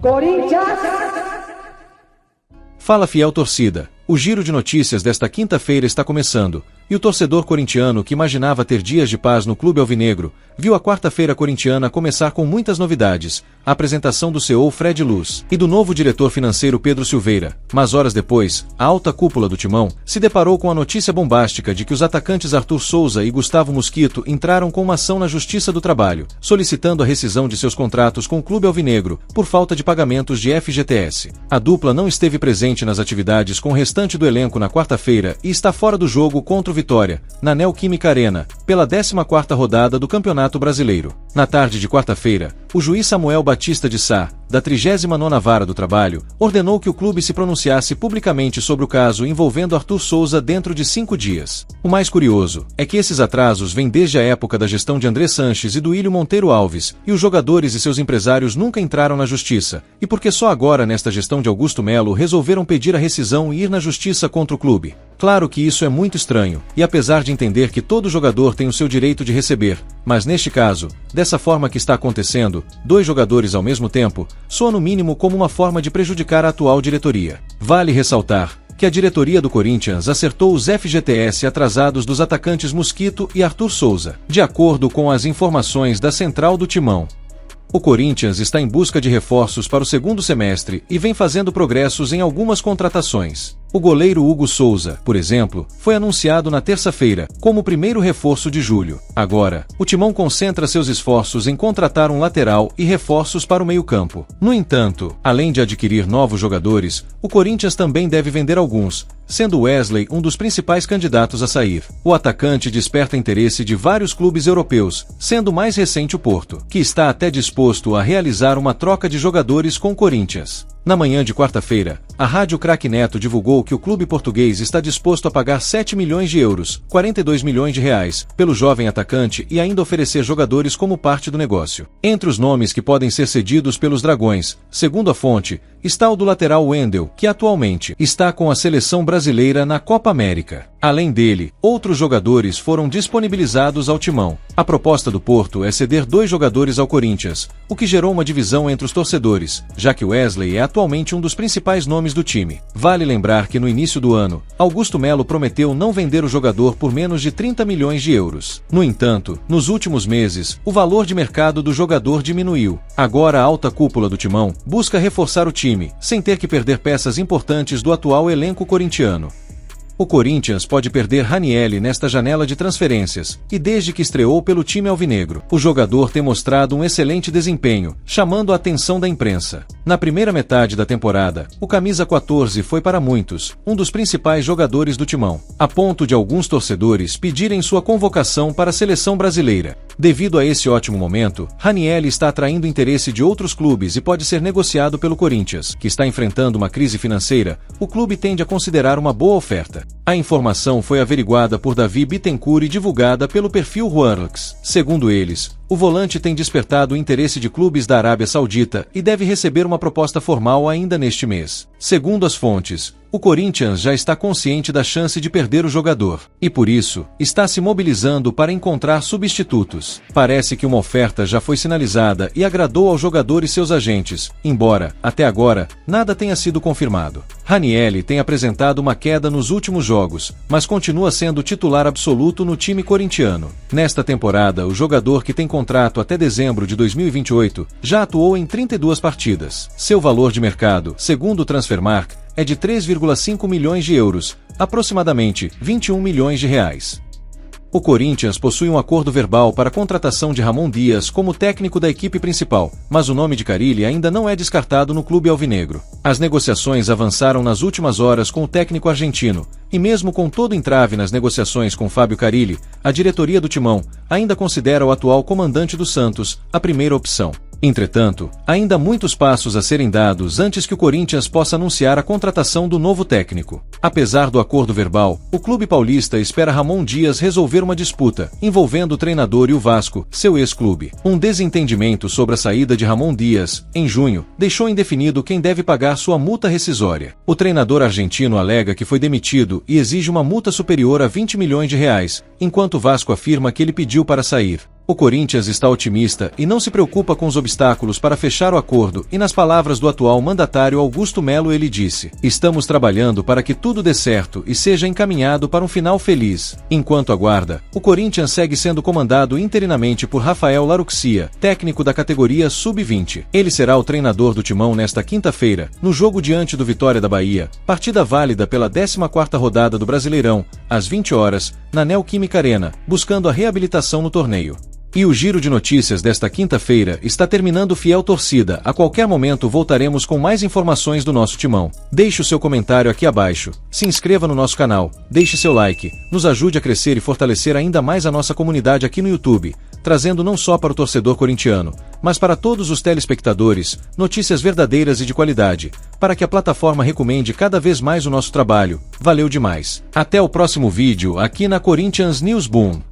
Corinthians! Fala, fiel torcida! O giro de notícias desta quinta-feira está começando, e o torcedor corintiano que imaginava ter dias de paz no clube alvinegro, viu a quarta-feira corintiana começar com muitas novidades, a apresentação do CEO Fred Luz e do novo diretor financeiro Pedro Silveira, mas horas depois, a alta cúpula do Timão se deparou com a notícia bombástica de que os atacantes Arthur Souza e Gustavo Mosquito entraram com uma ação na Justiça do Trabalho, solicitando a rescisão de seus contratos com o clube alvinegro, por falta de pagamentos de FGTS. A dupla não esteve presente nas atividades com o restante do elenco na quarta-feira e está fora do jogo contra o Vitória, na Neoquímica Arena, pela 14ª rodada do Campeonato Brasileiro. Na tarde de quarta-feira, o juiz Samuel Batista de Sá, da 39ª Vara do Trabalho, ordenou que o clube se pronunciasse publicamente sobre o caso envolvendo Arthur Souza dentro de 5 dias. O mais curioso é que esses atrasos vêm desde a época da gestão de André Sanches e do Ilho Monteiro Alves, e os jogadores e seus empresários nunca entraram na justiça, e porque só agora nesta gestão de Augusto Melo resolveram pedir a rescisão e ir na justiça contra o clube. Claro que isso é muito estranho, e apesar de entender que todo jogador tem o seu direito de receber, mas neste caso, dessa forma que está acontecendo, 2 jogadores ao mesmo tempo, soa no mínimo como uma forma de prejudicar a atual diretoria. Vale ressaltar que a diretoria do Corinthians acertou os FGTS atrasados dos atacantes Mosquito e Arthur Souza, de acordo com as informações da Central do Timão. O Corinthians está em busca de reforços para o segundo semestre e vem fazendo progressos em algumas contratações. O goleiro Hugo Souza, por exemplo, foi anunciado na terça-feira como o primeiro reforço de julho. Agora, o Timão concentra seus esforços em contratar um lateral e reforços para o meio-campo. No entanto, além de adquirir novos jogadores, o Corinthians também deve vender alguns, sendo Wesley um dos principais candidatos a sair. O atacante desperta interesse de vários clubes europeus, sendo o mais recente o Porto, que está até disposto a realizar uma troca de jogadores com o Corinthians. Na manhã de quarta-feira, a Rádio Craque Neto divulgou que o clube português está disposto a pagar 7 milhões de euros, 42 milhões de reais, pelo jovem atacante e ainda oferecer jogadores como parte do negócio. Entre os nomes que podem ser cedidos pelos Dragões, segundo a fonte, está o do lateral Wendel, que atualmente está com a seleção brasileira na Copa América. Além dele, outros jogadores foram disponibilizados ao Timão. A proposta do Porto é ceder 2 jogadores ao Corinthians, o que gerou uma divisão entre os torcedores, já que Wesley é atualmente um dos principais nomes do time. Vale lembrar que no início do ano, Augusto Melo prometeu não vender o jogador por menos de 30 milhões de euros. No entanto, nos últimos meses, o valor de mercado do jogador diminuiu. Agora a alta cúpula do Timão busca reforçar o time, sem ter que perder peças importantes do atual elenco corintiano. O Corinthians pode perder Ranielli nesta janela de transferências, e desde que estreou pelo time alvinegro, o jogador tem mostrado um excelente desempenho, chamando a atenção da imprensa. Na primeira metade da temporada, o camisa 14 foi para muitos um dos principais jogadores do Timão, a ponto de alguns torcedores pedirem sua convocação para a seleção brasileira. Devido a esse ótimo momento, Ranielli está atraindo interesse de outros clubes e pode ser negociado pelo Corinthians, que está enfrentando uma crise financeira. O clube tende a considerar uma boa oferta. A informação foi averiguada por Davi Bittencourt e divulgada pelo perfil Ruarlux. Segundo eles, o volante tem despertado o interesse de clubes da Arábia Saudita e deve receber uma proposta formal ainda neste mês. Segundo as fontes, o Corinthians já está consciente da chance de perder o jogador, e por isso, está se mobilizando para encontrar substitutos. Parece que uma oferta já foi sinalizada e agradou ao jogador e seus agentes, embora, até agora, nada tenha sido confirmado. Ranielli tem apresentado uma queda nos últimos jogos, mas continua sendo titular absoluto no time corintiano. Nesta temporada, o jogador, que tem contrato até dezembro de 2028, já atuou em 32 partidas. Seu valor de mercado, segundo o Transfermarkt, é de 3,5 milhões de euros, aproximadamente 21 milhões de reais. O Corinthians possui um acordo verbal para a contratação de Ramon Dias como técnico da equipe principal, mas o nome de Carille ainda não é descartado no clube alvinegro. As negociações avançaram nas últimas horas com o técnico argentino, e mesmo com todo entrave nas negociações com Fábio Carille, a diretoria do Timão ainda considera o atual comandante do Santos a primeira opção. Entretanto, ainda há muitos passos a serem dados antes que o Corinthians possa anunciar a contratação do novo técnico. Apesar do acordo verbal, o clube paulista espera Ramon Dias resolver uma disputa envolvendo o treinador e o Vasco, seu ex-clube. Um desentendimento sobre a saída de Ramon Dias, em junho, deixou indefinido quem deve pagar sua multa rescisória. O treinador argentino alega que foi demitido e exige uma multa superior a 20 milhões de reais, enquanto o Vasco afirma que ele pediu para sair. O Corinthians está otimista e não se preocupa com os obstáculos para fechar o acordo, e nas palavras do atual mandatário Augusto Melo ele disse: "Estamos trabalhando para que tudo dê certo e seja encaminhado para um final feliz." Enquanto aguarda, o Corinthians segue sendo comandado interinamente por Rafael Laruxia, técnico da categoria Sub-20. Ele será o treinador do Timão nesta quinta-feira, no jogo diante do Vitória da Bahia, partida válida pela 14ª rodada do Brasileirão, às 20 horas, na Neoquímica Arena, buscando a reabilitação no torneio. E o giro de notícias desta quinta-feira está terminando, fiel torcida. A qualquer momento voltaremos com mais informações do nosso Timão. Deixe o seu comentário aqui abaixo, se inscreva no nosso canal, deixe seu like, nos ajude a crescer e fortalecer ainda mais a nossa comunidade aqui no YouTube, trazendo não só para o torcedor corintiano, mas para todos os telespectadores, notícias verdadeiras e de qualidade, para que a plataforma recomende cada vez mais o nosso trabalho. Valeu demais! Até o próximo vídeo aqui na Corinthians News Boom.